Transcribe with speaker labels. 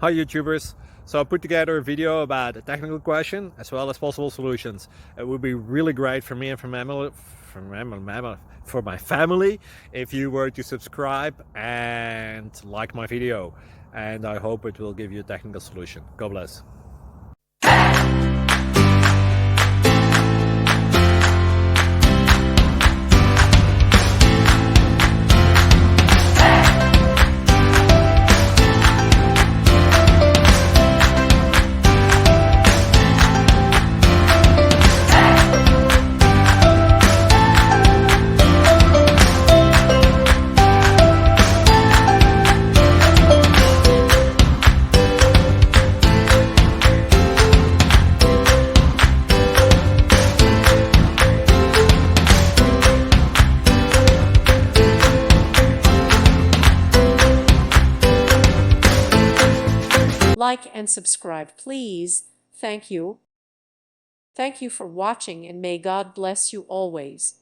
Speaker 1: Hi YouTubers. So I put together a video about a technical question as well as possible solutions. It would be really great for me and for my family if you were to subscribe and like my video, and I hope it will give you a technical solution. God bless.
Speaker 2: Like and subscribe, please. Thank you. Thank you for watching, and may God bless you always.